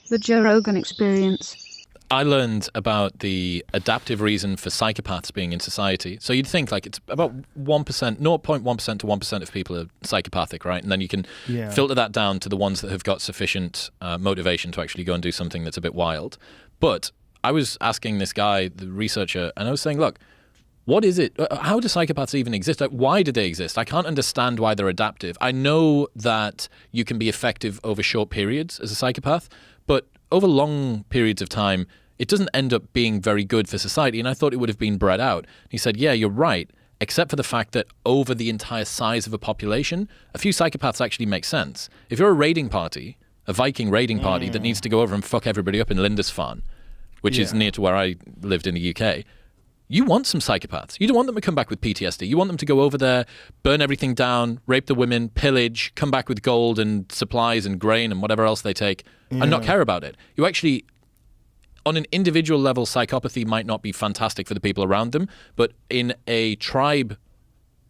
The Joe Rogan Experience. I learned about the adaptive reason for psychopaths being in society. So you'd think like it's about 1%, 0.1% to 1% of people are psychopathic, right? And then you can filter that down to the ones that have got sufficient motivation to actually go and do something that's a bit wild. But I was asking this guy, the researcher, and I was saying, look, what is it? How do psychopaths even exist? Like, why do they exist? I can't understand why they're adaptive. I know that you can be effective over short periods as a psychopath, but over long periods of time, it doesn't end up being very good for society. And I thought it would have been bred out. And he said, yeah, you're right, except for the fact that over the entire size of a population, a few psychopaths actually make sense. If you're a raiding party, a Viking raiding party that needs to go over and fuck everybody up in Lindisfarne, which is near to where I lived in the UK, you want some psychopaths. You don't want them to come back with PTSD. You want them to go over there, burn everything down, rape the women, pillage, come back with gold and supplies and grain and whatever else they take, and not care about it. You actually, on an individual level, psychopathy might not be fantastic for the people around them, but in a tribe,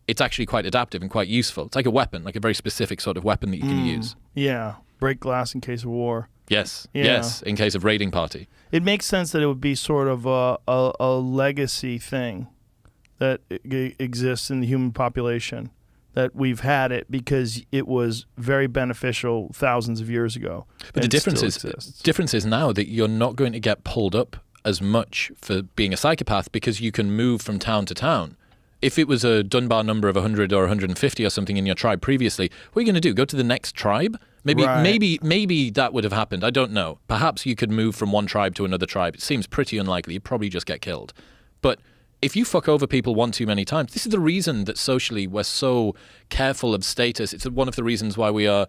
it's actually quite adaptive and quite useful. It's like a weapon, like a very specific sort of weapon that you can use. Yeah, break glass in case of war. Yes, yes, in case of raiding party. It makes sense that it would be sort of a legacy thing that exists in the human population, that we've had it because it was very beneficial thousands of years ago. But the difference is now that you're not going to get pulled up as much for being a psychopath because you can move from town to town. If it was a Dunbar number of 100 or 150 or something in your tribe previously, what are you going to do? Go to the next tribe? Maybe that would have happened. I don't know. Perhaps you could move from one tribe to another tribe. It seems pretty unlikely. You'd probably just get killed. But if you fuck over people one too many times, this is the reason that socially we're so careful of status. It's one of the reasons why we are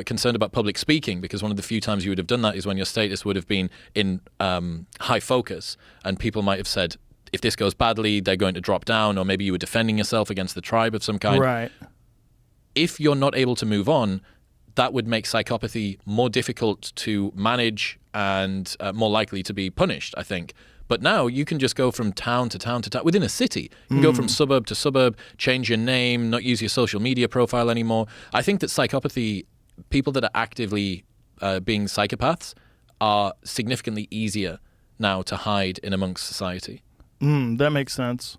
concerned about public speaking, because one of the few times you would have done that is when your status would have been in high focus, and people might have said, if this goes badly, they're going to drop down, or maybe you were defending yourself against the tribe of some kind. Right. If you're not able to move on, that would make psychopathy more difficult to manage and more likely to be punished, I think. But now you can just go from town to town to town within a city. You can go from suburb to suburb, change your name, not use your social media profile anymore. I think that psychopathy, people that are actively being psychopaths, are significantly easier now to hide in amongst society. That makes sense.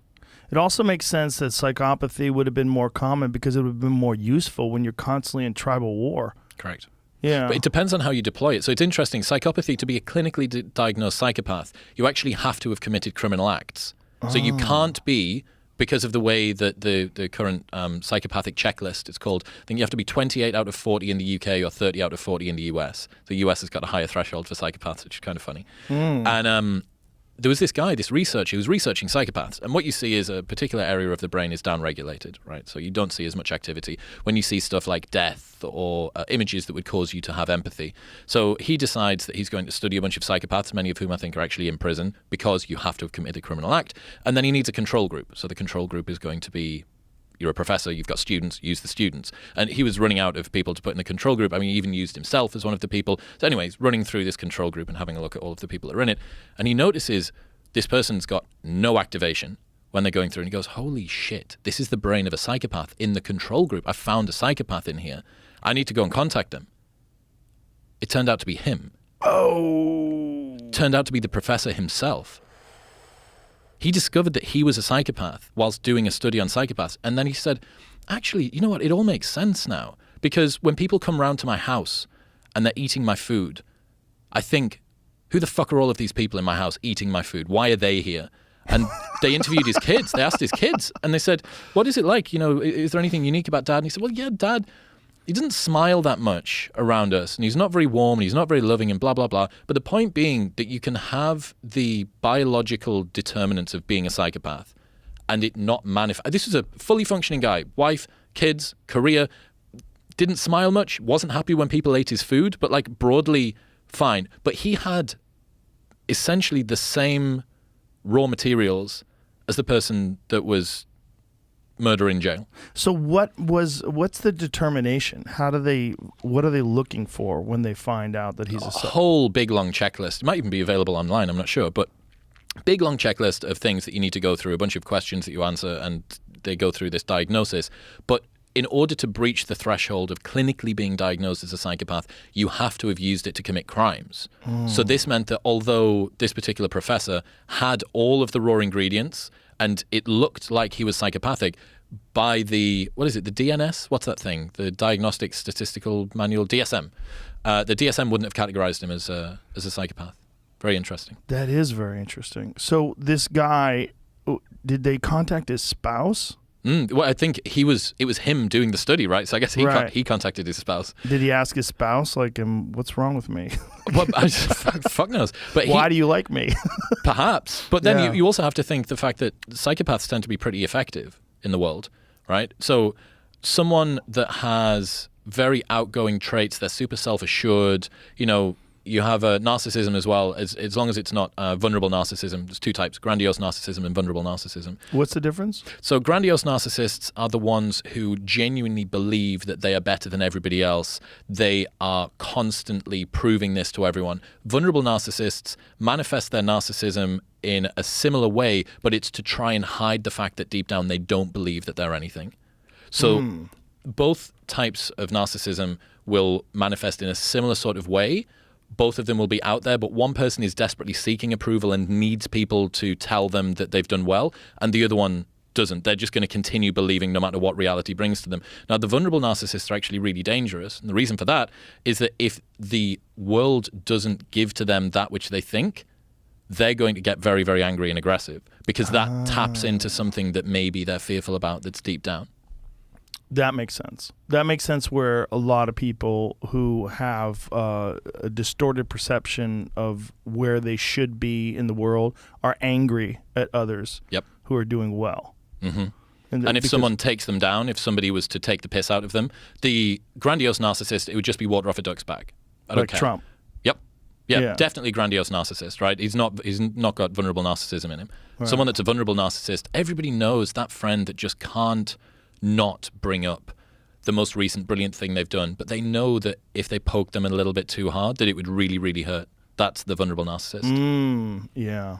It also makes sense that psychopathy would have been more common because it would have been more useful when you're constantly in tribal war. Correct. Yeah. But it depends on how you deploy it. So it's interesting. Psychopathy, to be a clinically diagnosed psychopath, you actually have to have committed criminal acts. So you can't be, because of the way that the current psychopathic checklist is called, I think you have to be 28 out of 40 in the UK or 30 out of 40 in the US. The US has got a higher threshold for psychopaths, which is kind of funny. And there was this guy, this researcher, who was researching psychopaths. And what you see is a particular area of the brain is downregulated, right? So you don't see as much activity when you see stuff like death or images that would cause you to have empathy. So he decides that he's going to study a bunch of psychopaths, many of whom I think are actually in prison because you have to have committed a criminal act. And then he needs a control group. So the control group is going to be, you're a professor, you've got students, use the students. And he was running out of people to put in the control group. I mean, he even used himself as one of the people. So anyways, running through this control group and having a look at all of the people that are in it. And he notices this person's got no activation when they're going through. And he goes, holy shit, this is the brain of a psychopath in the control group. I found a psychopath in here. I need to go and contact them. It turned out to be him. Oh. Turned out to be the professor himself. He discovered that he was a psychopath whilst doing a study on psychopaths. And then he said, actually, you know what? It all makes sense now. Because when people come round to my house and they're eating my food, I think, who the fuck are all of these people in my house eating my food? Why are they here? And they interviewed his kids. They asked his kids. And they said, what is it like? You know, is there anything unique about Dad? And he said, well, yeah, Dad, he doesn't smile that much around us, and he's not very warm, and he's not very loving, and blah, blah, blah. But the point being that you can have the biological determinants of being a psychopath and it not manifest. This was a fully functioning guy, wife, kids, career, didn't smile much, wasn't happy when people ate his food, but like broadly fine. But he had essentially the same raw materials as the person that was murder in jail. So what's the determination? What are they looking for when they find out that he's a whole big long checklist? It might even be available online, I'm not sure, but big long checklist of things that you need to go through, a bunch of questions that you answer, and they go through this diagnosis. But in order to breach the threshold of clinically being diagnosed as a psychopath, you have to have used it to commit crimes. So this meant that although this particular professor had all of the raw ingredients and it looked like he was psychopathic, by the DNS? What's that thing? The Diagnostic Statistical Manual, DSM. The DSM wouldn't have categorized him as a psychopath. Very interesting. That is very interesting. So this guy, did they contact his spouse? Well, I think it was him doing the study, right? So I guess he contacted his spouse. Did he ask his spouse, like, what's wrong with me? Well, fuck knows. But why do you like me? Perhaps. But then you also have to think the fact that psychopaths tend to be pretty effective in the world, right? So someone that has very outgoing traits, they're super self-assured, you have a narcissism as well, as long as it's not vulnerable narcissism. There's two types, grandiose narcissism and vulnerable narcissism. What's the difference? So grandiose narcissists are the ones who genuinely believe that they are better than everybody else. They are constantly proving this to everyone. Vulnerable narcissists manifest their narcissism in a similar way, but it's to try and hide the fact that deep down they don't believe that they're anything. So both types of narcissism will manifest in a similar sort of way. Both of them will be out there, but one person is desperately seeking approval and needs people to tell them that they've done well, and the other one doesn't. They're just going to continue believing no matter what reality brings to them. Now, the vulnerable narcissists are actually really dangerous, and the reason for that is that if the world doesn't give to them that which they think, they're going to get very, very angry and aggressive, because that taps into something that maybe they're fearful about that's deep down. That makes sense. That makes sense where a lot of people who have a distorted perception of where they should be in the world are angry at others who are doing well. Mm-hmm. And if someone takes them down, if somebody was to take the piss out of them, the grandiose narcissist, it would just be water off a duck's back. Like Trump. Yep. Yeah, definitely grandiose narcissist, right? He's not got vulnerable narcissism in him. Right. Someone that's a vulnerable narcissist, everybody knows that friend that just can't not bring up the most recent brilliant thing they've done, but they know that if they poke them a little bit too hard, that it would really, really hurt. That's the vulnerable narcissist. Yeah.